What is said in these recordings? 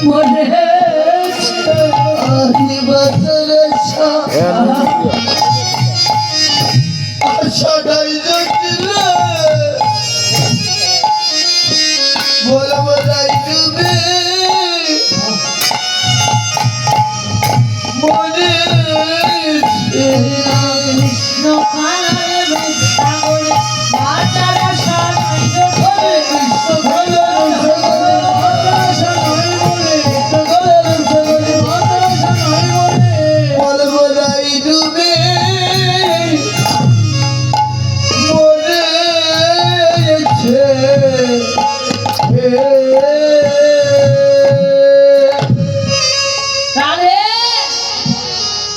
মনে আদিবাসের আশাটাই জটিল বলবো তাই তুমি মনে কৃষ্ণ কালের রূপ সাগরে বাঁচারা সবাই কৃষ্ণ বলবো তাই তুমি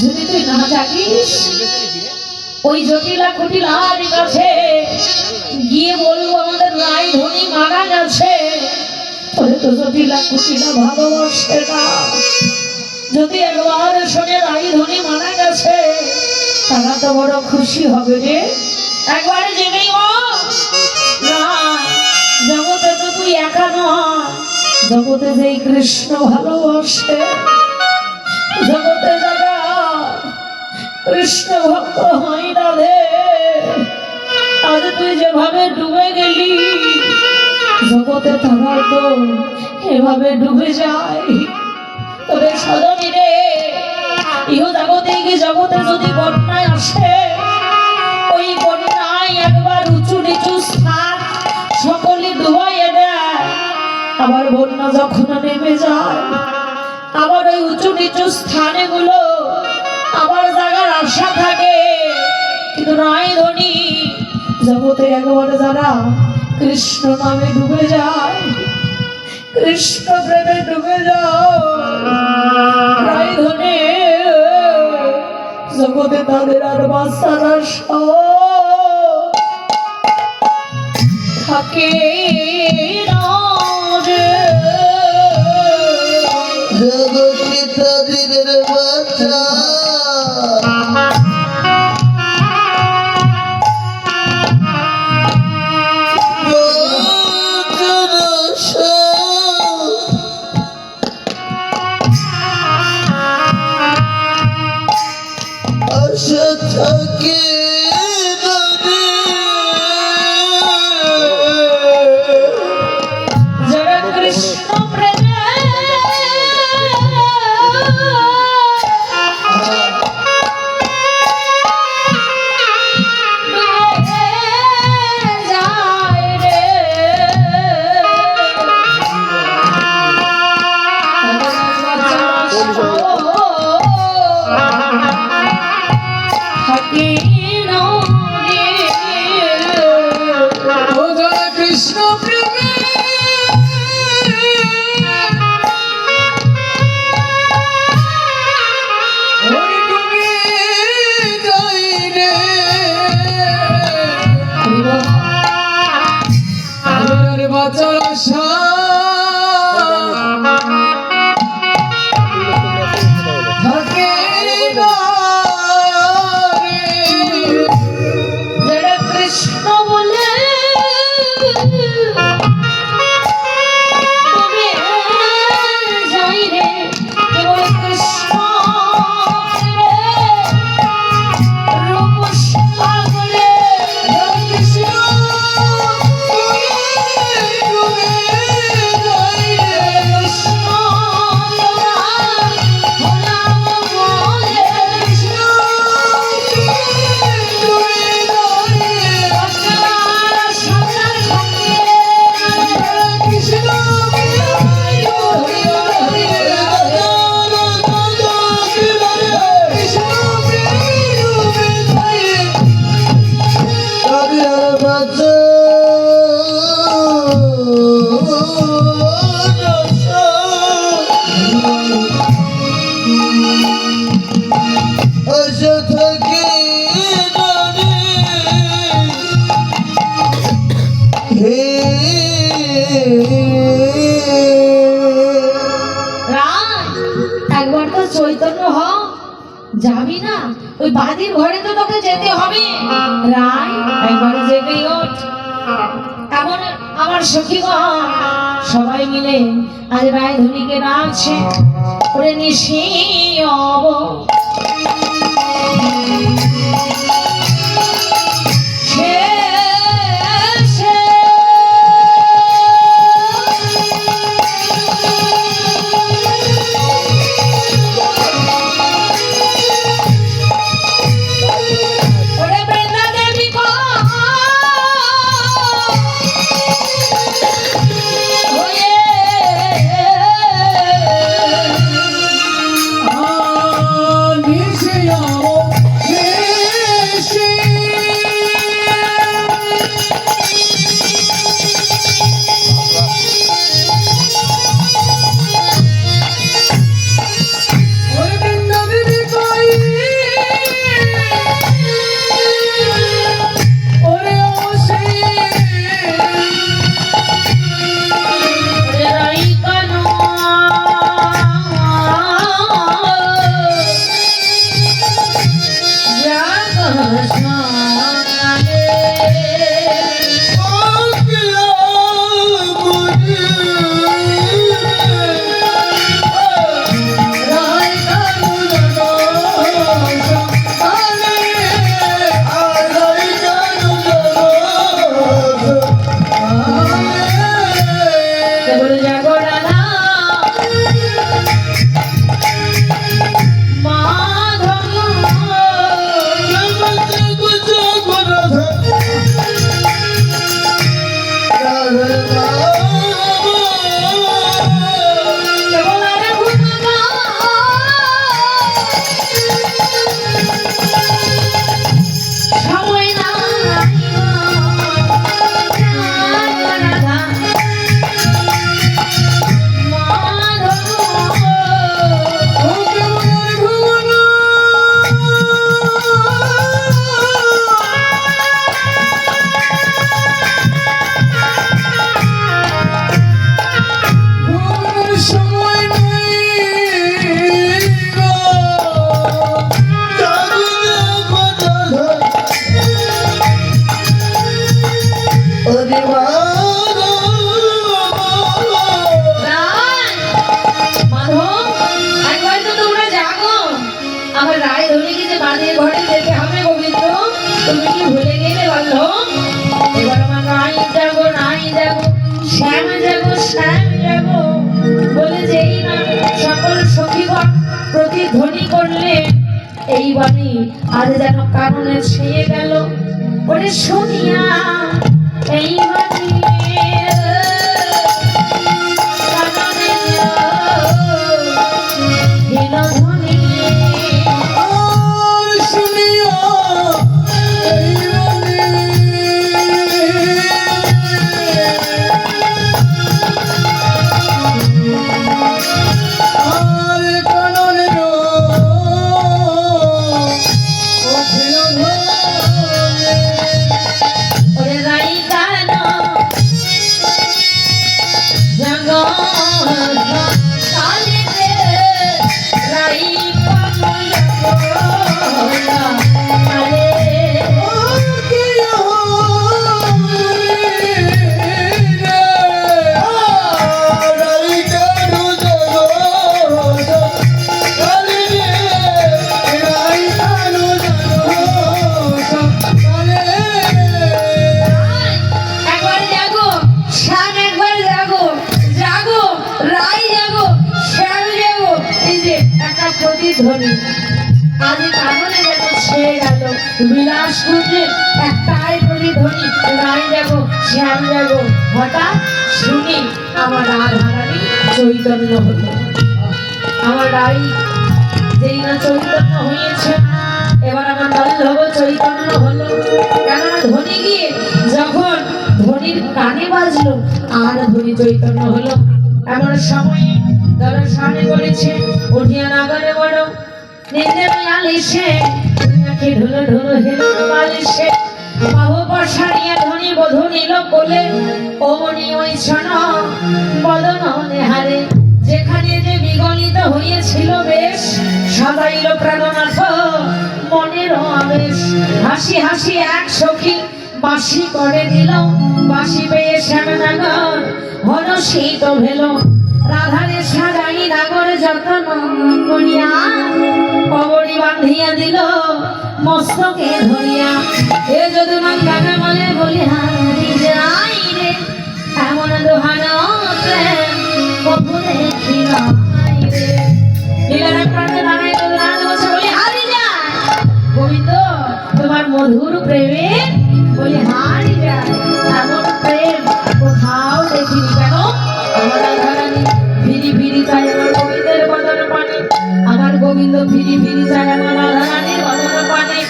যদি তুই না থাকিস ওই জটিলা কুটিলার কাছে গিয়ে বলবো আমাদের রায় ধনী মারা গেছে তোরে তো জটিলা কুটিলা ভালোবাসে না যদি একবার শোনে রায় ধনী মারা গেছে তারা তো বড় খুশি হবে রে একবারে জেনেই না জগতে তো তুই একা নয় জগতে যেই কৃষ্ণ ভালোবাসে জগতে যারা কৃষ্ণ ভক্ত হয় না রে আজ তুই যেভাবে ডুবে গেলি জগতে তারা তো এভাবে ডুবে যায় তোরে সদনী রে ইহ জগতে কি জগতে যদি বন্যায় আসে ওই বন্যায় একবার উঁচু নিচু স্থান সকলে ডুবাইয়ে দেয় আবার বন্যা যখন নেমে যায় আবার ওই উঁচু নিচু স্থানে গুলো আবার জায়গার আশা থাকে কিন্তু নয় ধনী জগতে একবার যারা কৃষ্ণ নামে ডুবে যায় কৃষ্ণ প্রেমে ডুবে যায় ধনী জগতে তাদের আর বাঁচার আশা থাকে না রে। জগতে তাদের বাঁচা আশা থাকে যারা কৃষ্ণ প্রেমে যায় রে থাকে না রে ও যারা কৃষ্ণ প্রেমে বাঁচার আশা থাকে না রে। যারা কৃষ্ণ বলে তবে যাই রে কেবল কৃষ্ণ রূপ সাগরে কৃষ্ণ ডুবে যায় রে। কৃষ্ণ হলাম বলে কৃষ্ণ ডুবে যায় রে। বাঁচার সাজার থাকে কৃষ্ণ আশা থাকে হে রায় একবার তো চৈতন্য হ যাবি না ওই বাদির ঘরে তো তোকে যেতে হবে রায় একবার জেগে ওঠ এমন আমার সখীগণ সবাই মিলে আজ রায়ধনীকে ডাকছে, ওরে নিশি অব প্রতিধ্বনি করলে এই বাণী আজ যেন কারণে ছেয়ে গেল, ওরে শুনিয়া এই বাণী প্রতিধ্বনি আজ কারণে যেন ছেয়ে গেল, বিলাসপুরের একটাই প্রতিধ্বনি, রাই যাব শ্যাম যাব। হঠাৎ শুনি আমার রাধারানী চৈতন্য হলো। আমার রাই যেই না চৈতন্য হয়েছে, এবার আমার বল্লভ চৈতন্য হলো। কেননা ধ্বনি গিয়ে যখন ধ্বনির কানে বাজলো আর ধ্বনি চৈতন্য হলো। এমন সময়ে ধরো সামনে করেছে উঠিয়া নাগরে বড় নিন্দে আলিসে আখি ঢুলো ঢুলো হেলো আলিসে বাহু বসানিয়া ধ্বনি বধূ নিল কোলে অমনি ওই ছন বদন নেহারে যেখানে যে বিগলিত হয়েছিল বেশ সাজাইল প্রাণনাথ মনের আবেশ। হাসি হাসি এক সখী বাসি করে দিল বাসি পেয়ে শ্যামনগর হলো শীত ভেল রাধারে সাজাই নাগর যত্ন করিয়া কবরি বাঁধিয়া দিল মস্তকে ধরিয়া এ যদি গানে বলে বলি হারি যাই রে এমন দোহানো প্রেম কবু দেখি নাই রে লীলার প্রাণে দাঁড়াই রাধা বসে বলি হারি যায় গোবিন্দ তোমার মধুর প্রেমে বলি হারি যায় এমন প্রেম কোথাও দেখিনি কেন আমার রাধারানী ফিরি ফিরি চাই আমার গোবিন্দের বদন পানে আমার গোবিন্দ ফিরি ফিরি চাই আমার রাধারানীর বদন পানে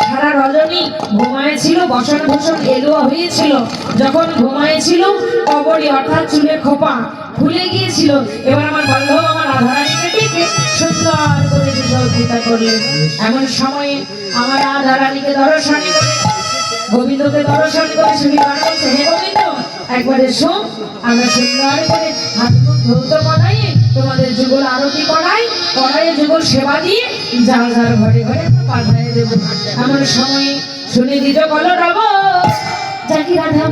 সারা রজনী ঘুমায়েছিল বসন ভূষণ এলোয়া হয়েছিল যখন ঘুমায়েছিল কবরী অর্থাৎ চুলে খোপা খুলে গিয়েছিল এবার আমার বান্ধব আমার রাধারানীকে ডেকে সুন্দর করে সুসজ্জিত করলেন এমন সময়ে আমার রাধারানীকে দর্শন করে গোবিন্দকে দর্শন করে শুনি গান বলছে হে গোবিন্দ একবার এসো আমরা সুন্দর করে হাত মুখ ধৌত করাই তোমাদের যুগল আরতি করাই করাইয়ে যুগল সেবা দিয়ে যার যার ঘরে ঘরে পাঠাই দেবো এমন সময়ে শুনে দিজ কল রব জাকি রাধা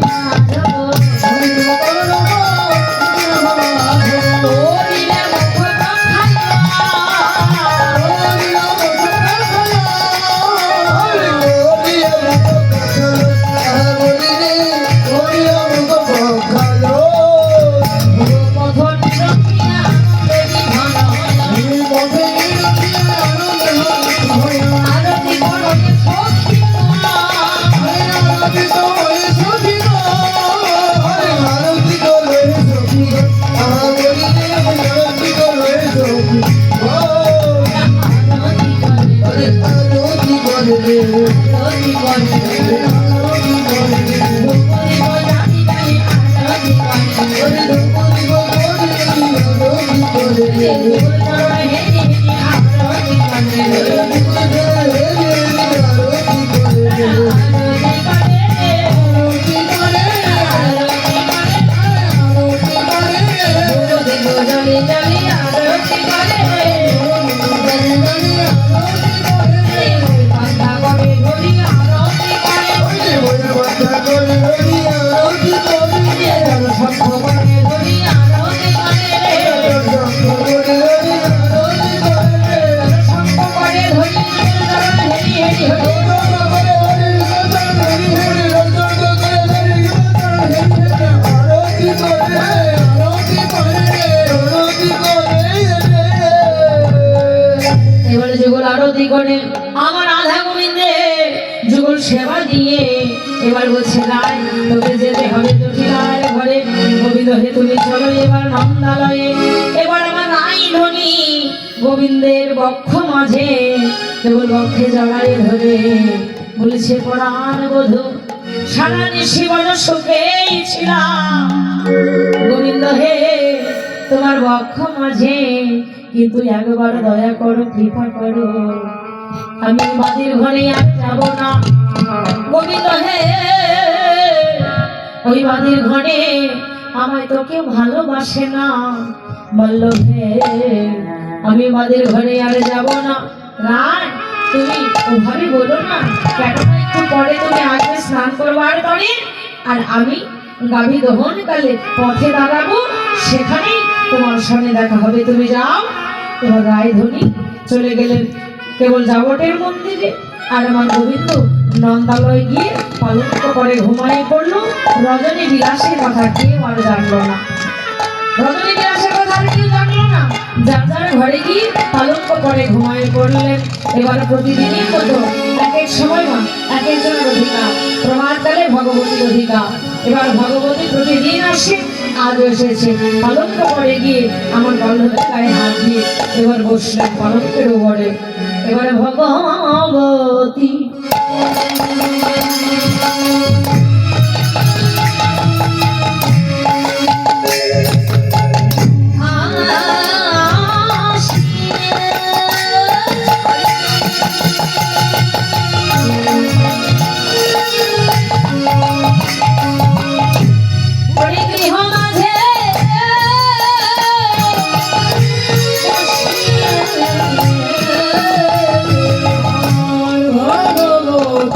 আমার রাধা গোবিন্দে যুগল সেবা দিয়ে এবার বলছে রায় তোকে যেতে হবে জটিলার ঘরে গোবিন্দ হে তুমি চলো এবার নন্দালয়ে এবার আমার রাই ধনী গোবিন্দের বক্ষ মাঝে কেবল বক্ষে জড়াই ধরে বলেছে পরাণ বধূ সারা নিশি বড় সুখেই ছিলাম গোবিন্দ হে তোমার বক্ষ মাঝে কিন্তু একবার দয়া করো কৃপা করো আমি মাদের ঘরে আর যাব না গোবিন্দ হে ওই মাদের ঘরে আমায় তো কেউ ভালোবাসে না বলল হে আমি মাদের ঘরে আর যাব না রায় তুমি ওভাবে বলো না কেন একটু পরে তুমি আগে স্নান করবার করে আর আমি গাভী দহনকালে পথে দাঁড়াবো সেখানেই তোমার সঙ্গে দেখা হবে তুমি যাও এবার রায় ধনী চলে গেলেন কেবল যাবটের মন্দিরে আর আমার গোবিন্দ নন্দালয় গিয়ে পালঙ্ক করে ঘুমায় পড়লো রজনী বিলাসের কথা কেউ আর জানলো না রজনী বিলাসের কথা আর কেউ জানলো না যার যার ঘরে গিয়ে পালঙ্ক করে ঘুমায় পড়লেন এবার প্রতিদিনই মতো এক এক সময় মা এক একজনের অধিকার প্রমাণকালে ভগবতীর অধিকার এবার ভগবতী প্রতিদিন আসে আজ এসেছে পালঙ্ক করে গিয়ে আমার বল্লভের গায়ে হাত দিয়ে এবার বসলেন পালঙ্কের উপরে এবারে ভগবতী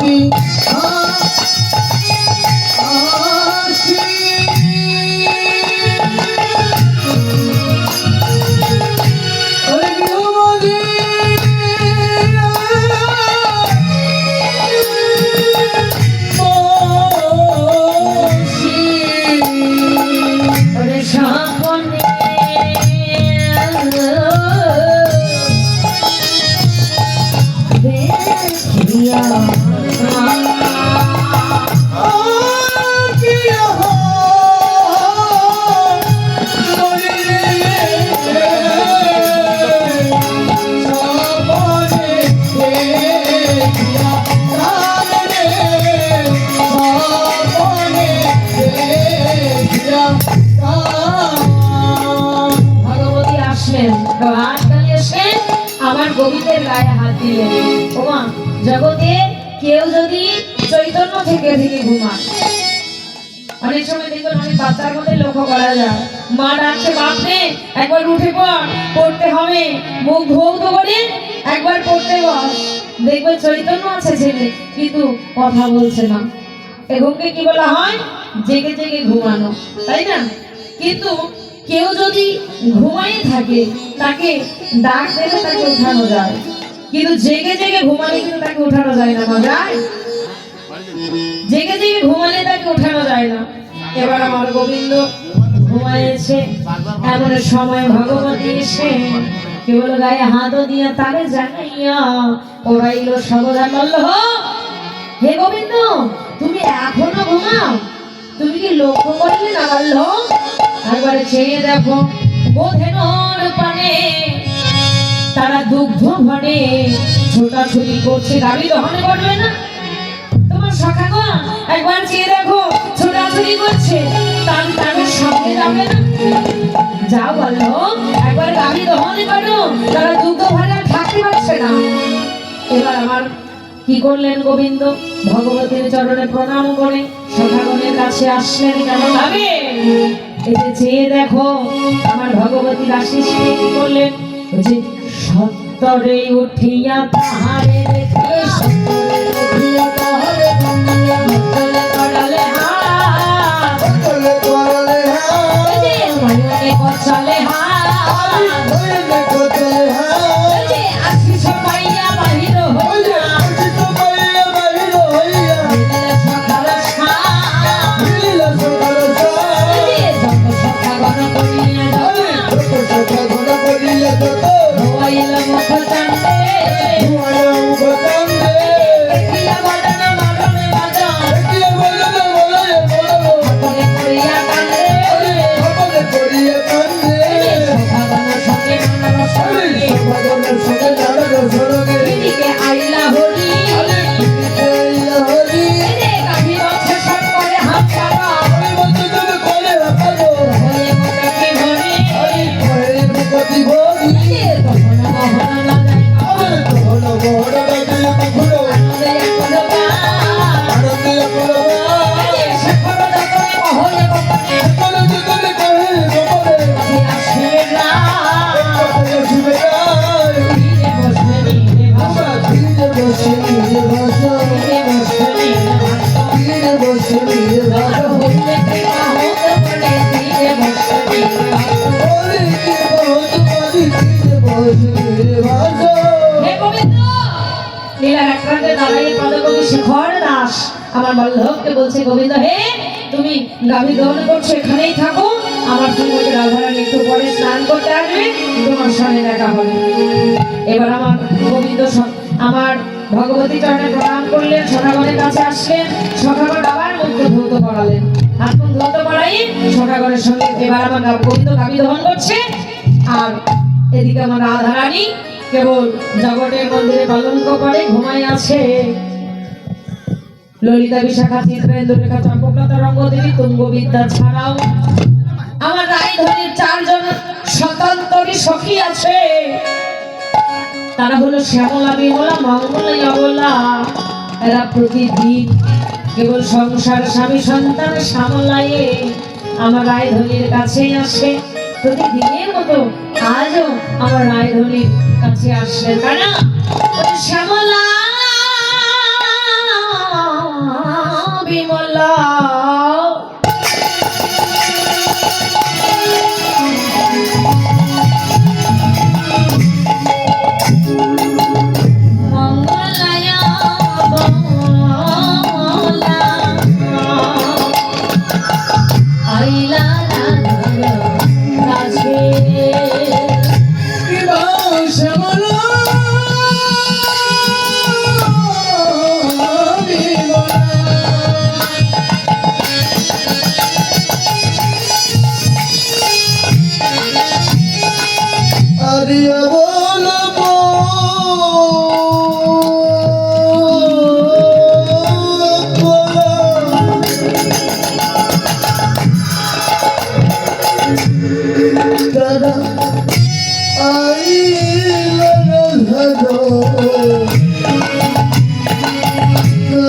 ভগবতী গোবিন্দের গায়ে হাত দিলেন। ওমা, জগতে কেউ যদি চৈতন্য থেকে থেকে ঘুমায়, অনেক সময় দেখবেন অনেক বাচ্চার মধ্যে লক্ষ্য করা যায়, মা ডাকছে বাপরে একবার উঠে পড়, পড়তে হবে, মুখ ধৌত করে একবার পড়তে বস। দেখবে চৈতন্য আছে ছেলে কিন্তু কথা বলছে না। এগুলোকে কি বলা হয়? জেগে জেগে ঘুমানো, তাই না? কিন্তু কেউ যদি ঘুমাই থাকে তাকে ডাক দিলে তাকে উঠানো যায়, কিন্তু জেগে জেগে ঘুমালে কিন্তু তাকে উঠানো যায় না। যায় জেগে জেগে ঘুমালে তাকে উঠানো যায় না। এবার আমার গোবিন্দ ঘুমাইছে, এমন সময় ভগবতী এসে কেবল গায়ে হাত দিয়ে তারে জানাইয়া ওরাইল সাবধান বলল, হে গোবিন্দ তুমি এখনো ঘুমাও? তুমি কি লক্ষ্য করলে না? বলল একবারে চেয়ে দেখো, বোধেনর পানে তারা দুগ্ধ ভরে ছোটাছুটি করছে, গাড়ি দহন করবে না? তোমার সখাগণ একবার চেয়ে দেখো, ছোটাছুটি করছে, তাদের সামনে যাবে না? যাও বলো একবার গাড়ি দহন করো, তারা দুগ্ধ ভরে থাকতে পারছে না। এবার আমার কি করলেন গোবিন্দ? ভগবতীর চরণে প্রণাম করে সখাগণের কাছে আসলেন। কেন ভাবে এতে চেয়ে দেখো, আমার ভগবতী আশিস কি করলেন? যে সত্তরে উঠিয়া তাহারে দেখে, সত্তরে উঠিয়া তাহারে করালে হাত, মনে কচালে হাত, আশিস পাইয়া বাহির হইয়া আমার বল্লভকে বলছে, গোবিন্দ হে তুমি গাভী দহন করছো, এখানেই থাকো, আমার সঙ্গে রাধারানী একটু পরে স্নান করতে আসবে, তোমার সঙ্গে দেখা হবে। এবার আমার গোবিন্দ আমার ভগবতী চরণে প্রণাম করলেন, সখাগণের কাছে আসলেন, সখাগণ আবার মুখ ধৌত করালেন, হাত মুখ ধৌত করাই সখাগণের সঙ্গে এবার আমার গোবিন্দ গাভী দহন করছে। আর এদিকে আমার রাধারানী কেবল জগতের মন্দিরে পালঙ্ক করে ঘুমাই আছে। ললিতা, বিশাখা, চিত্রেন্দ্র, রেখা, চম্পকলতা, রঙ্গদেবী, তুঙ্গবিদ্যা ছাড়াও আমার রায়ধনীর 4 জন স্বতন্ত্রী সখী আছে। তারা হলো শ্যামলা, বিমলা, মঙ্গলা, অবলা। এরা প্রতিদিন কেবল সংসার, স্বামী, সন্তান সামলায়ে আমার রায়ধনীর কাছে আসে। প্রতিদিনের মতো আজও আমার রায়ধনীর কাছে আসলেন। কারণ শ্যামলা, বিমলা, মঙ্গলায়া, বলা আইলা কাছে ভালো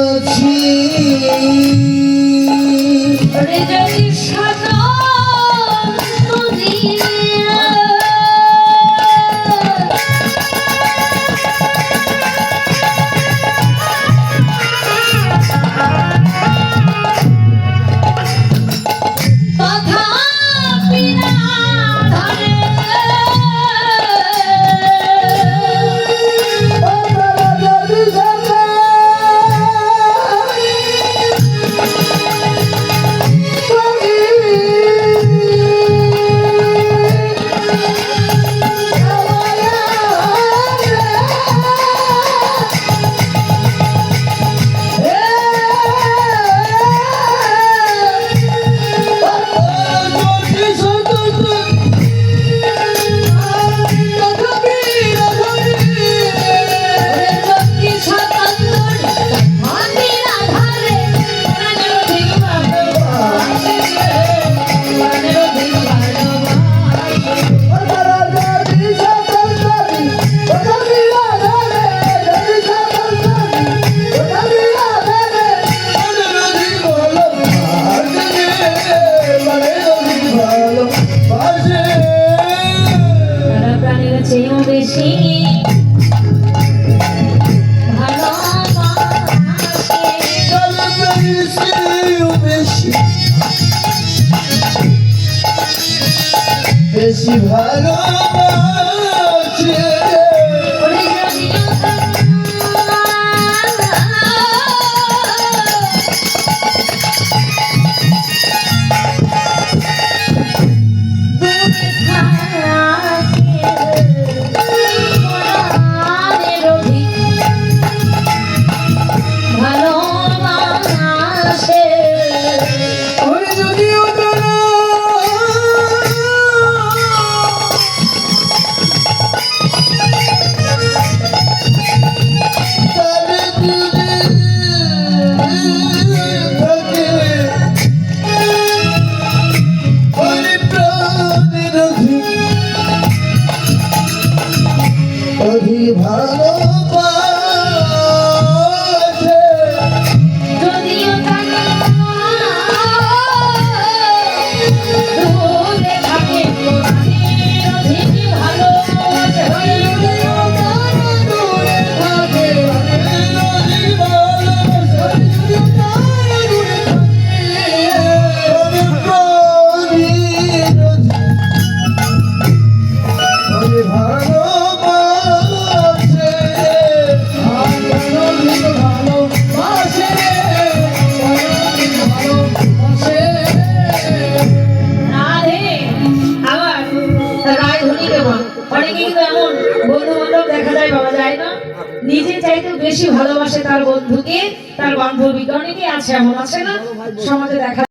আছি ওরে যদি সাদা দুনিয়া কথা বিনা ধরে বেশি বেশি ভালোবাসে ভালোবাসে যদিও তাকে দূরে থাকে অধিক ভালোবাসে নিজে চাইতে বেশি ভালোবাসে তার বন্ধুকে, তার বান্ধবীকে। অনেকে আছে এমন, আছে না সমাজে দেখা